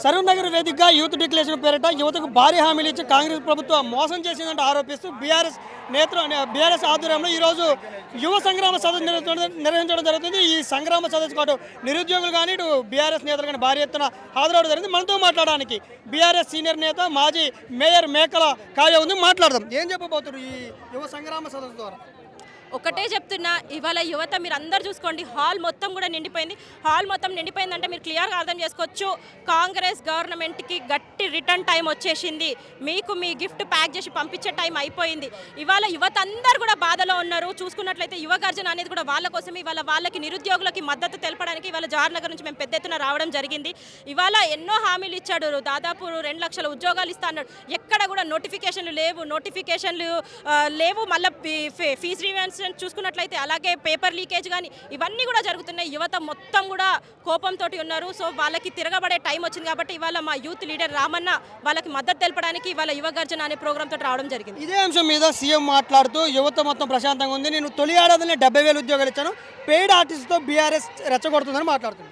సరూర్ నగర్ వేదికగా youth declaration పేరిట యువతకు భారీ హామీలు ఇచ్చి కాంగ్రెస్ ప్రభుత్వం మోసం చేసిందంటూ ఆరోపిస్తూ బీఆర్ఎస్ ఆధ్వర్యంలో ఈరోజు యువ సంగ్రామ సదస్సు నిర్వహించడం జరుగుతుంది. ఈ సంగ్రామ సదస్సు పాటు నిరుద్యోగులు కానీ ఇటు బీఆర్ఎస్ నేతలు కానీ భారీ ఎత్తున హాజరవడం జరిగింది. మనతో మాట్లాడడానికి బీఆర్ఎస్ సీనియర్ నేత మాజీ మేయర్ మేకల కావ్య ఉంది. మాట్లాడదాం. ఏం చెప్పబోతున్నారు ఈ యువ సంగ్రామ సదస్సు ద్వారా? ఒకటే చెప్తున్నా, ఇవాళ యువత మీరు అందరు చూసుకోండి, హాల్ మొత్తం కూడా నిండిపోయింది. హాల్ మొత్తం నిండిపోయిందంటే మీరు క్లియర్గా అర్థం చేసుకోవచ్చు, కాంగ్రెస్ గవర్నమెంట్కి గట్టి రిటర్న్ టైం వచ్చేసింది. మీకు మీ గిఫ్ట్ ప్యాక్ చేసి పంపించే టైం అయిపోయింది. ఇవాళ యువత అందరు కూడా బాధలో ఉన్నారు. చూసుకున్నట్లయితే యువ గర్జన అనేది కూడా వాళ్ళ కోసం. ఇవాళ వాళ్ళకి నిరుద్యోగులకి మద్దతు తెలపడానికి ఇవాళ జవహర్ నుంచి మేము పెద్ద ఎత్తున రావడం జరిగింది. ఇవాళ ఎన్నో హామీలు ఇచ్చాడు, దాదాపు 2 లక్షల ఉద్యోగాలు ఇస్తా అన్నాడు. ఎక్కడ కూడా నోటిఫికేషన్లు లేవు. మళ్ళీ ఫీజు రీవెన్స్మెంట్ చూసుకున్నట్లయితే అలాగే పేపర్ లీకేజ్ కానీ ఇవన్నీ కూడా జరుగుతున్నాయి. యువత మొత్తం కూడా కోపంతో ఉన్నారు. సో వాళ్ళకి తిరగబడే టైం వచ్చింది కాబట్టి ఇవాళ మా యూత్ లీడర్ రామన్న వాళ్ళకి మద్దతు తెలపడానికి ఇవాళ యువ గర్జన అనే ప్రోగ్రామ్ తోటి రావడం జరిగింది. ఇదే అంశం మీద సీఎం మాట్లాడుతూ యువత మొత్తం ప్రశాంతంగా ఉంది, నేను తొలి ఏడాదిలో 70,000 ఉద్యోగాలు ఇచ్చాను, పెయిడ్ ఆర్టిస్ట్తో బీఆర్ఎస్ రెచ్చగొడుతుందని మాట్లాడుతుంది.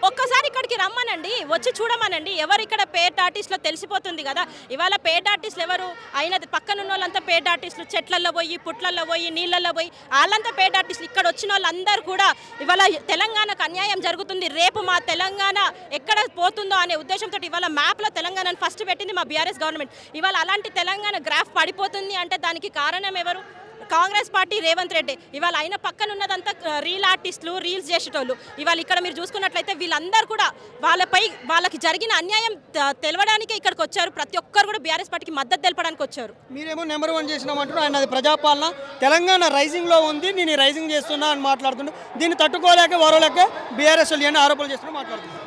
ఒక్కసారి ఇక్కడికి రమ్మనండి, వచ్చి చూడమనండి. ఎవరు ఇక్కడ పేడ్ ఆర్టిస్టులో తెలిసిపోతుంది కదా. ఇవాళ పేడ్ ఆర్టిస్టులు ఎవరు అయినా పక్కనున్న వాళ్ళంతా పేడ్ ఆర్టిస్టులు, చెట్లలో పోయి పుట్లల్లో పోయి నీళ్ళల్లో పోయి వాళ్ళంతా పేడ్ ఆర్టిస్టులు. ఇక్కడ వచ్చిన వాళ్ళందరూ కూడా ఇవాళ తెలంగాణకు అన్యాయం జరుగుతుంది, రేపు మా తెలంగాణ ఎక్కడ పోతుందో అనే ఉద్దేశంతో ఇవాళ మ్యాప్లో తెలంగాణను ఫస్ట్ పెట్టింది మా బీఆర్ఎస్ గవర్నమెంట్. ఇవాళ అలాంటి తెలంగాణ గ్రాఫ్ పడిపోతుంది అంటే దానికి కారణం ఎవరు? కాంగ్రెస్ పార్టీ, రేవంత్ రెడ్డి. ఇవాళ ఆయన పక్కన ఉన్నదంతా రీల్ ఆర్టిస్టులు, రీల్స్ చేసేటోళ్ళు. ఇవాళ ఇక్కడ మీరు చూసుకున్నట్లయితే వీళ్ళందరూ కూడా వాళ్ళకి జరిగిన అన్యాయం తెలవడానికి ఇక్కడికి వచ్చారు. ప్రతి ఒక్కరు కూడా బీఆర్ఎస్ పార్టీకి మద్దతు తెలపడానికి వచ్చారు. మీరేమో నెంబర్ 1 చేసినామంటారు, ఆయన అది ప్రజాపాలన, తెలంగాణ రైజింగ్లో ఉంది, నేను రైజింగ్ చేస్తున్నా అని మాట్లాడుతుండ్రు. దీన్ని తట్టుకోలేక వరలేక బీఆర్ఎస్ అని ఆరోపణలు చేస్తున్నా మాట్లాడుతున్నారు.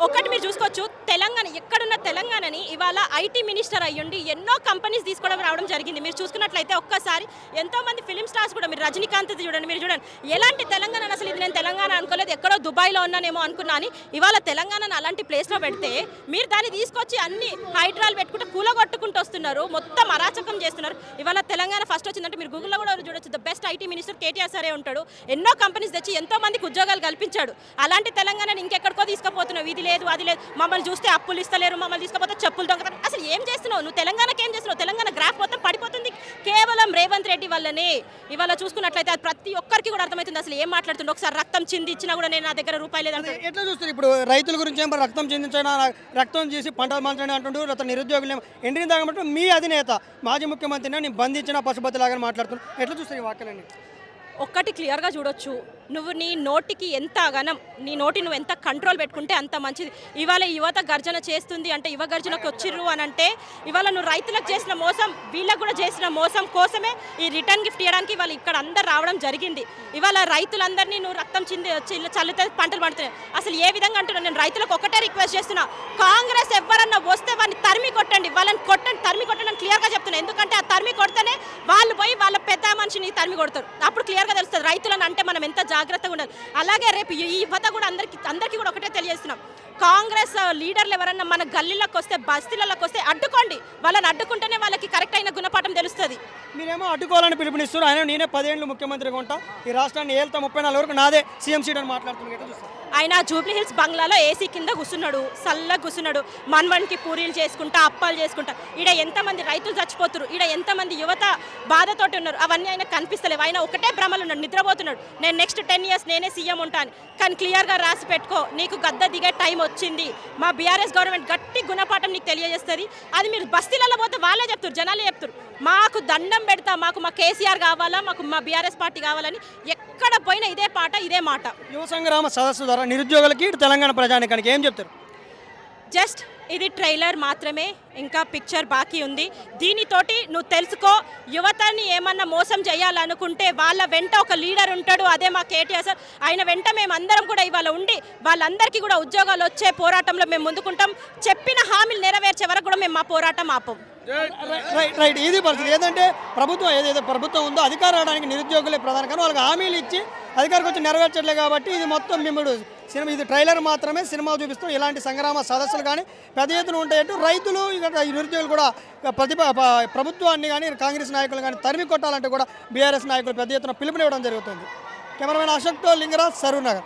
ఒకటి మీరు చూసుకోవచ్చు, తెలంగాణ ఎక్కడున్న తెలంగాణని ఇవాళ ఐటీ మినిస్టర్ అయ్యుండి ఎన్నో కంపెనీస్ తీసుకోవడం రావడం జరిగింది. మీరు చూసుకున్నట్లయితే ఒక్కసారి ఎంతోమంది ఫిలిం స్టార్స్ కూడా, మీరు రజనీకాంత్ చూడండి, మీరు చూడండి ఎలాంటి తెలంగాణ. అసలు ఇది నేను తెలంగాణ అనుకోలేదు, ఎక్కడో దుబాయ్లో ఉన్నానేమో అనుకున్నా అని ఇవాళ తెలంగాణను అలాంటి ప్లేస్లో పెడితే మీరు దాన్ని తీసుకొచ్చి అన్ని హైడ్రాలు పెట్టుకుంటూ కూలగొట్టుకుంటూ వస్తున్నారు, మొత్తం అరాచకం చేస్తున్నారు. ఇవాళ తెలంగాణ ఫస్ట్ వచ్చిందంటే మీరు గూగుల్లో కూడా చూడొచ్చు, the best IT minister KTR సరే ఉంటాడు. ఎన్నో కంపెనీస్ తెచ్చి ఎంతో మందికి ఉద్యోగాలు కల్పించాడు. అలాంటి తెలంగాణని ఇంకెక్కడికో తీసుకుపోతున్నావు, ఇది లేదు అది లేదు, మమ్మల్ని చూస్తే అప్పులు ఇస్తలేరు, మమ్మల్ని తీసుకపోతే చెప్పులు దొంగతారు. అసలు ఏం చేస్తున్నావు నువ్వు? తెలంగాణకి ఏం చేస్తున్నావు? తెలంగాణ గ్రాఫ్ మొత్తం పడిపోతుంది కేవలం రేవంత్ రెడ్డి వల్లనే. ఇవాళ చూసుకున్నట్లయితే అది ప్రతి ఒక్కరికి కూడా అర్థమవుతుంది అసలు ఏం మాట్లాడుతుండే. ఒకసారి రక్తం చింది ఇచ్చినా కూడా నేను నా దగ్గర రూపాయలు లేదంటే ఎట్లా చూస్తారు? ఇప్పుడు రైతుల గురించి ఏమో రక్తం చెందించైనా రక్తం చేసి పంటలు మార్చండి అంటుండ్రు, అతను నిరుద్యోగులు ఎండిన తాగమంటే మీ అధినేత మాజీ ముఖ్యమంత్రిని నేను బంధించిన పశుపతి లాగా మాట్లాడుతున్నాను. ఎట్లా చూస్తారు ఈ వాక్యాలన్నీ? ఒక్కటి క్లియర్గా చూడొచ్చు, నువ్వు నీ నోటికి ఎంత గనం, నీ నోటి నువ్వు ఎంత కంట్రోల్ పెట్టుకుంటే అంత మంచిది. ఇవాళ యువత గర్జన చేస్తుంది అంటే యువ గర్జనకు వచ్చిర్రు అని అంటే ఇవాళ నువ్వు రైతులకు చేసిన మోసం, వీళ్ళకు కూడా చేసిన మోసం కోసమే ఈ రిటర్న్ గిఫ్ట్ ఇవ్వడానికి వాళ్ళు ఇక్కడ అందరు రావడం జరిగింది. ఇవాళ రైతులందరినీ నువ్వు రక్తం చల్లితే పంటలు పండుతున్నాయి. అసలు ఏ విధంగా అంటున్నావు? నేను రైతులకు ఒకటే రిక్వెస్ట్ చేస్తున్నా, కాంగ్రెస్ ఎవరన్నా వస్తే వాళ్ళని తరిమి కొట్టండి, వాళ్ళని కొట్టండి అని క్లియర్గా చెప్తున్నా. ఎందుకంటే ఆ తరిమి కొడితేనే వాళ్ళు పోయి వాళ్ళ పెద్ద మనిషిని తరిమి కొడతారు. అప్పుడు క్లియర్గా తెలుస్తుంది రైతులను అంటే మనం ఎంత జాగ్రత్తగా ఉండాలి. అలాగే రేపు ఈ యువత కూడా అందరికీ కూడా ఒకటే తెలియజేస్తున్నాం, కాంగ్రెస్ లీడర్లు ఎవరన్నా మన గల్లీలకు వస్తే, బస్తీలకు వస్తే అడ్డుకోండి. వాళ్ళని అడ్డుకుంటేనే వాళ్ళకి కరెక్ట్ అయిన గుణపాఠం తెలుస్తుంది. మీరేమో అడ్డుకోవాలని పిలుపునిస్తారు. ఆయన నేనే 10 ఏళ్ళు ముఖ్యమంత్రిగా ఉంటా, ఈ రాష్ట్రాన్ని ఏళ్తా 34 వరకు నాదే సీఎం సీట్ అని మాట్లాడుతున్నాను. ఆయన జూబ్లీ హిల్స్ బంగ్లాలో ఏసీ కింద కూర్చున్నాడు, చల్లగా కూర్చున్నాడు, మన్వన్కి పూరీలు చేసుకుంటా, అప్పాలు చేసుకుంటా. ఈడ ఎంతమంది రైతులు చచ్చిపోతున్నారు, ఈడ ఎంతమంది యువత బాధతోటి ఉన్నారు, అవన్నీ ఆయన కనిపిస్తలేవు. ఆయన ఒకటే భ్రమలు ఉన్నాడు, నిద్రపోతున్నాడు. నేను నెక్స్ట్ 10 years నేనే సీఎం ఉంటాను. కానీ క్లియర్గా రాసి పెట్టుకో, నీకు గద్ద దిగే టైం వచ్చింది. మా బీఆర్ఎస్ గవర్నమెంట్ గట్టి గుణపాఠం నీకు తెలియజేస్తుంది. అది మీరు బస్తీలలో పోతే వాళ్ళే చెప్తారు, జనాలే చెప్తారు, మాకు దండం పెడతా, మాకు మా కేసీఆర్ కావాలా, మాకు మా బీఆర్ఎస్ పార్టీ కావాలని. ఎక్కడ పోయినా ఇదే పాట, ఇదే మాట. యువ సంగ్రామ సదస్సు ద్వారా నిరుద్యోగులకి తెలంగాణ ప్రజానికానికి ఏం చెప్తారు? జస్ట్ ఇది ట్రైలర్ మాత్రమే, ఇంకా పిక్చర్ బాకీ ఉంది. దీనితోటి నువ్వు తెలుసుకో, యువతని ఏమన్నా మోసం చేయాలనుకుంటే వాళ్ళ వెంట ఒక లీడర్ ఉంటాడు, అదే మా కేటీఆర్ సార్. ఆయన వెంట మేము అందరం కూడా ఇవాళ ఉండి వాళ్ళందరికీ కూడా ఉద్యోగాలు వచ్చే పోరాటంలో మేము ముందుకుంటాం. చెప్పిన హామీలు నెరవేర్చే వరకు కూడా మేము మా పోరాటం ఆపం. రైట్, ఇది పరిస్థితి. ఏదంటే ప్రభుత్వం ఏదైతే ప్రభుత్వం ఉందో అధికారం రావడానికి నిరుద్యోగులే ప్రధాన, కానీ వాళ్ళకి హామీలు ఇచ్చి అధికారికి వచ్చి నెరవేర్చట్లే. కాబట్టి ఇది మొత్తం మేము సినిమా, ఇది ట్రైలర్ మాత్రమే, సినిమా చూపిస్తూ ఇలాంటి సంగ్రామ సదస్సులు కానీ పెద్ద ఎత్తున ఉంటాయంటూ రైతులు ఇక్కడ నిరుద్యోగులు కూడా ప్రభుత్వాన్ని కానీ కాంగ్రెస్ నాయకులు కానీ తరిమి కొట్టాలంటే కూడా బీఆర్ఎస్ నాయకులు పెద్ద ఎత్తున పిలుపునివ్వడం జరుగుతుంది. కెమెరామెన్ అశోక్తో లింగరాజ్, సరూర్ నగర్.